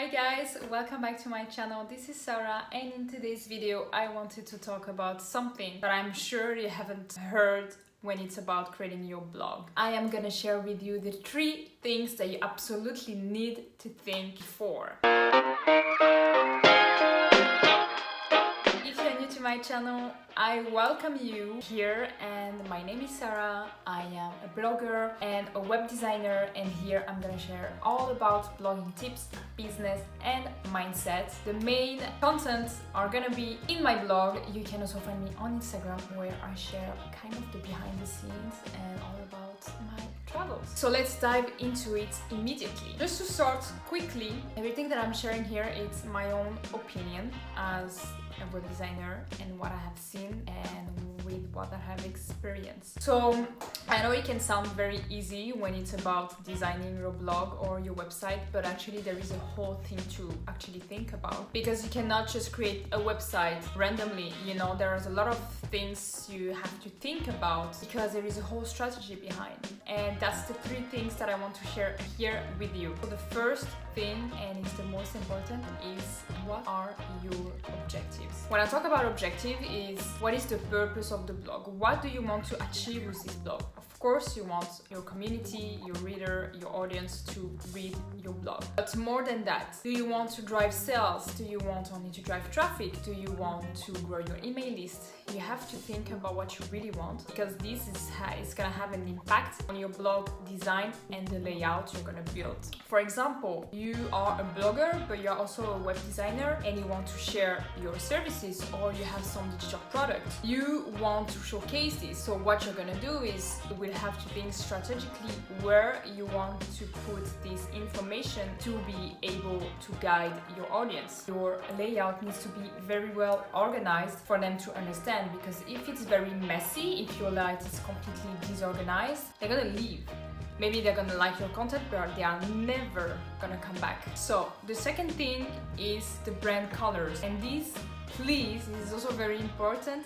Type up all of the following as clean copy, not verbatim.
Hi guys, welcome back to my channel. This is Sarah, and in today's video I wanted to talk about something that I'm sure you haven't heard when it's about creating your blog. I am gonna share with you the 3 things that you absolutely need to think before. If you're new to my channel, I welcome you here, and my name is Sarah. I am a blogger and a web designer, and here I'm gonna share all about blogging tips, business and mindset. The main contents are gonna be in my blog. You can also find me on Instagram, where I share kind of the behind the scenes and all about my travels. So let's dive into it immediately. Just to start quickly, everything that I'm sharing here is my own opinion as a web designer and what I have seen and with what I have experienced. So I know it can sound very easy when it's about designing your blog or your website, but actually there is a whole thing to actually think about, because you cannot just create a website randomly. You know, there is a lot of things you have to think about because there is a whole strategy behind, and that's the 3 things that I want to share here with you. So the first thing, and it's the most important, is what are your objectives? When I talk about objective, is what is the purpose of the blog? What do you want to achieve with this blog? Of course, you want your community, your reader, your audience to read your blog. But more than that, do you want to drive sales? Do you want only to drive traffic? Do you want to grow your email list? You have to think about what you really want, because this is gonna have an impact on your blog design and the layout you're gonna build. For example, you are a blogger, but you're also a web designer and you want to share your services, or you have some digital product. You want to showcase this. So what you're gonna do is you will have to think strategically where you want to put this information to be able to guide your audience. Your layout needs to be very well organized for them to understand, because if it's very messy, if your layout is completely disorganized, they're gonna leave. Maybe they're gonna like your content, but they are never gonna come back. So the second thing is the brand colors, and this, please, is also very important.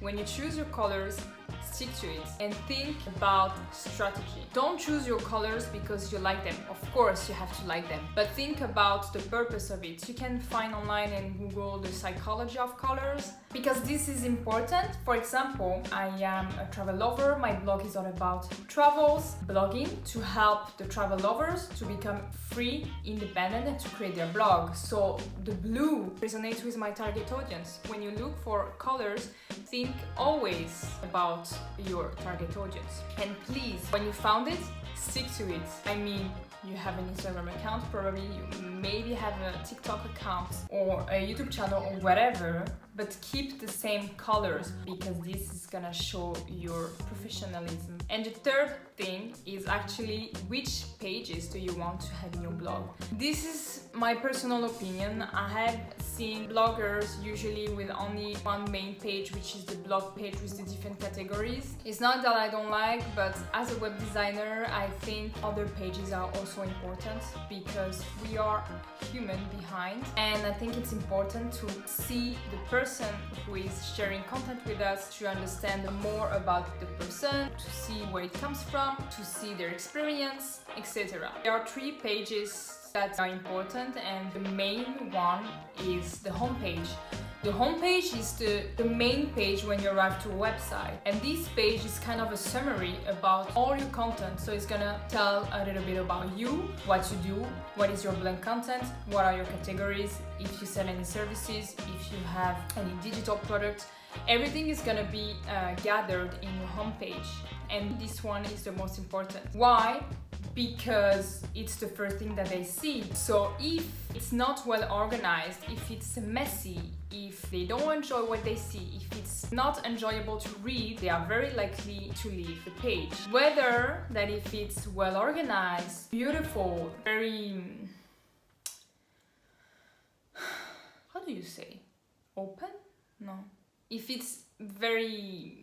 When you choose your colors, stick to it and think about strategy. Don't choose your colors because you like them. Of course you have to like them, but think about the purpose of it. You can find online and Google the psychology of colors, because this is important. For example, I am a travel lover. My blog is all about travels, blogging to help the travel lovers to become free, independent, and to create their blog. So the blue resonates with my target audience. When you look for colors, think always about your target audience. And please, when you found it, stick to it. I mean, you have an Instagram account, probably you maybe have a TikTok account or a YouTube channel or whatever, but keep the same colors, because this is gonna show your professionalism. And the third thing is actually which pages do you want to have in your blog. This is my personal opinion. I have seen bloggers usually with only one main page, which is the blog page with the different categories. It's not that I don't like, but as a web designer, I think other pages are also important, because we are human behind, and I think it's important to see the person who is sharing content with us, to understand more about the person, to see where it comes from, to see their experience, etc. There are 3 pages that are important, and the main one is the homepage. The homepage is the main page when you arrive to a website, and this page is kind of a summary about all your content. So it's gonna tell a little bit about you, what you do, what is your blog content, what are your categories, if you sell any services, if you have any digital product. Everything is gonna be gathered in your homepage, and this one is the most important. Why? Because it's the first thing that they see. So if it's not well organized, if it's messy, if they don't enjoy what they see, if it's not enjoyable to read, they are very likely to leave the page. Whether that if it's well organized, beautiful, very... how do you say? Open? No. If it's very...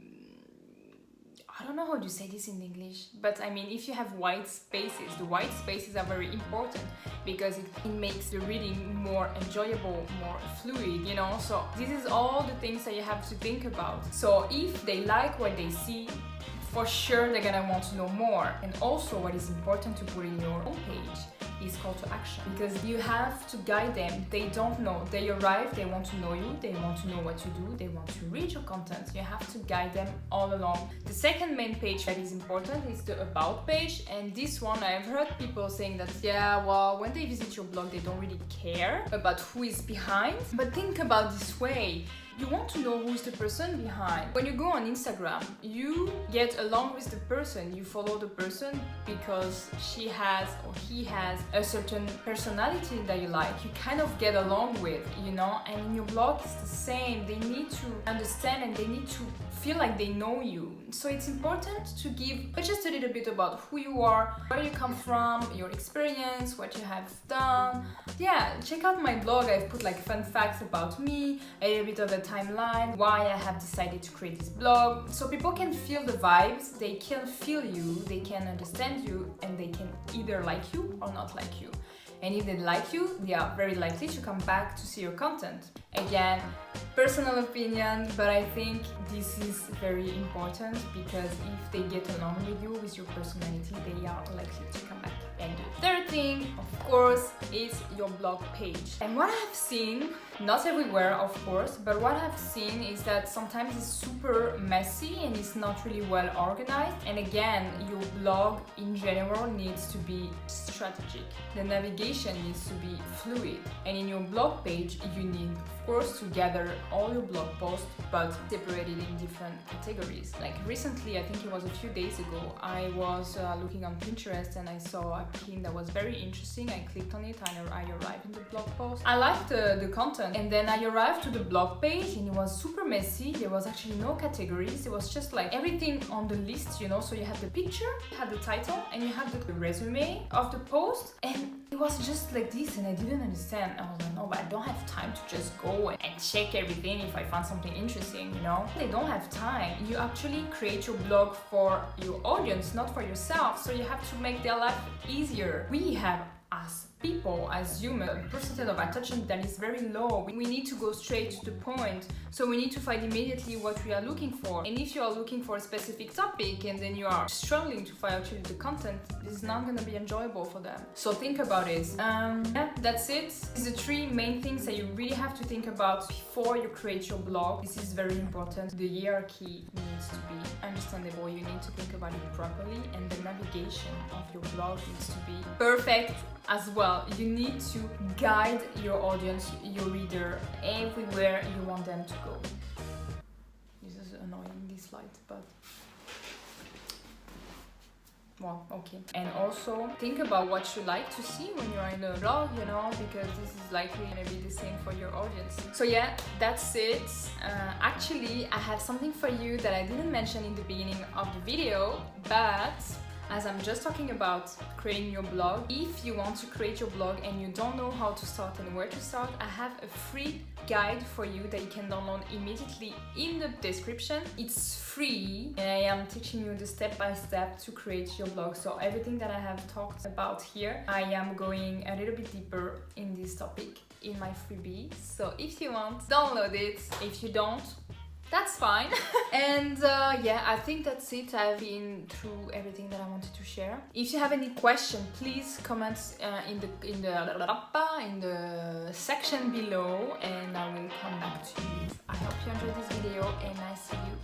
I don't know how to say this in English, but I mean, if you have white spaces, the white spaces are very important, because it makes the reading more enjoyable, more fluid, you know. So this is all the things that you have to think about. So if they like what they see, for sure they're gonna want to know more. And also, what is important to put in your homepage is call to action, because you have to guide them. They don't know. They arrive, they want to know you, they want to know what you do, they want to read your content. You have to guide them all along. The second main page that is important is the about page, and this one I've heard people saying that, yeah, well, when they visit your blog, they don't really care about who is behind. But think about this way. You want to know who's the person behind. When you go on Instagram, you get along with the person. You follow the person because she has or he has a certain personality that you like. You kind of get along with, you know? And in your blog, it's the same. They need to understand and they need to feel like they know you. So it's important to give just a little bit about who you are, where you come from, your experience, what you have done. Yeah, check out my blog. I've put like fun facts about me, a little bit of a timeline, why I have decided to create this blog, so people can feel the vibes, they can feel you, they can understand you, and they can either like you or not like you. And if they like you, they are very likely to come back to see your content. Again, personal opinion, but I think this is very important, because if they get along with you, with your personality, they are likely to come back. And the third thing, of course, is your blog page. And what I've seen, not everywhere of course, but what I've seen is that sometimes it's super messy and it's not really well organized. And again, your blog in general needs to be strategic. The navigation needs to be fluid. And in your blog page, you need, of course, to gather all your blog posts, but separated in different categories. Like recently, I think it was a few days ago, I was looking on Pinterest and I saw a pin that was very interesting. I clicked on it and I arrived in the blog post. I liked the content, and then I arrived to the blog page and it was super messy. There was actually no categories. It was just like everything on the list, you know. So you had the picture, you had the title, and you had the resume of the post, and it was just like this, and I didn't understand. I was like, no, but I don't have time to just go and check everything if I found something interesting, you know? They don't have time. You actually create your blog for your audience, not for yourself, so you have to make their life easier. We have, as people, as humans, a percentage of attention that is very low. We need to go straight to the point, so we need to find immediately what we are looking for. And if you are looking for a specific topic and then you are struggling to find actually the content, this is not going to be enjoyable for them. So think about it. Yeah, that's it. These are the three main things that you really have to think about before you create your blog. This is very important. The hierarchy needs to be understandable. You need to think about it properly, and the navigation of your blog needs to be perfect as well. You need to guide your audience, your reader, everywhere you want them to go. This is annoying, this slide, but well, okay. And also think about what you like to see when you're in a blog, you know, because this is likely gonna be the same for your audience. So yeah, that's it. Actually, I have something for you that I didn't mention in the beginning of the video, but as I'm just talking about creating your blog, if you want to create your blog and you don't know how to start and where to start, I have a free guide for you that you can download immediately in the description. It's free, and I am teaching you the step-by-step to create your blog. So everything that I have talked about here, I am going a little bit deeper in this topic in my freebie. So if you want, download it. If you don't, that's fine. And yeah, I think that's it. I've been through everything that I wanted to share. If you have any question, please comment in the section below, and I will come back to you. I hope you enjoyed this video, and I see you